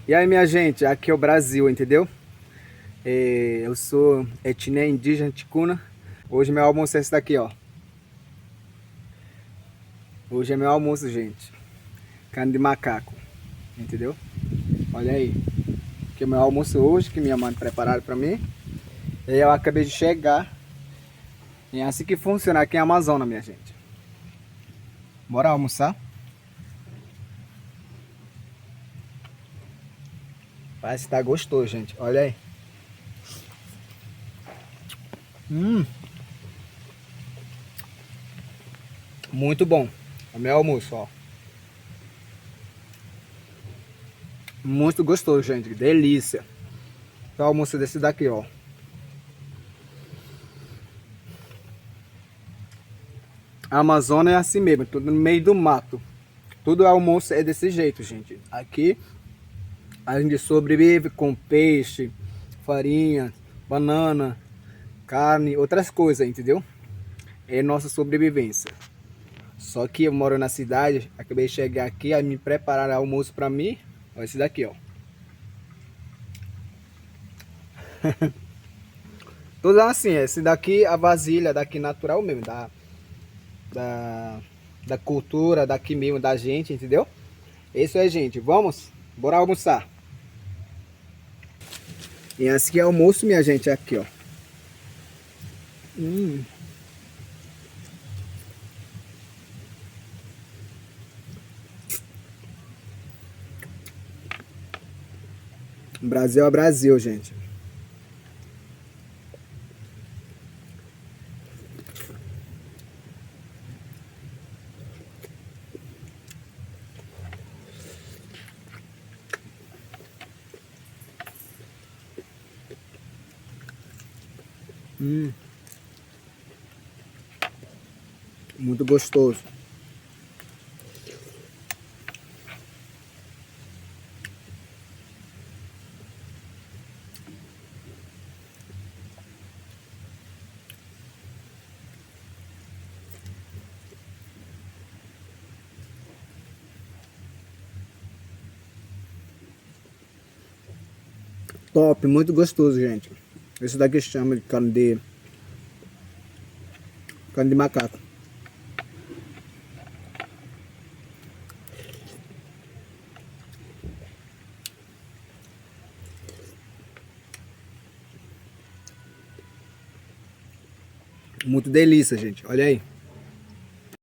E aí, minha gente, aqui é o Brasil, entendeu? Eu sou etnia indígena ticuna. Hoje meu almoço é esse daqui, ó. Hoje é meu almoço, gente. Carne de macaco, entendeu? Olha aí. Que é meu almoço hoje, que minha mãe prepararam pra mim. E aí eu acabei de chegar. E é assim que funciona aqui em Amazonas, minha gente. Bora almoçar? Parece que tá gostoso, gente. Olha aí. Hum, muito bom. É meu almoço, ó. Muito gostoso, gente. Delícia. O almoço desse daqui, ó. A Amazônia é assim mesmo, tudo no meio do mato. Tudo almoço é desse jeito, gente. Aqui a gente sobrevive com peixe, farinha, banana, carne, outras coisas, entendeu? É nossa sobrevivência. Só que eu moro na cidade, acabei de chegar aqui, aí me prepararam almoço pra mim. Olha esse daqui, ó. Tudo assim, esse daqui, a vasilha daqui natural mesmo, da, da cultura daqui mesmo, da gente, entendeu? Isso é, gente. Vamos? Bora almoçar. E esse aqui é almoço, minha gente, aqui, ó. Hum. Brasil é Brasil, gente. Hum. Muito gostoso. Top, muito gostoso, gente. Esse daqui chama de carne de macaco. Muito delícia, gente. Olha aí.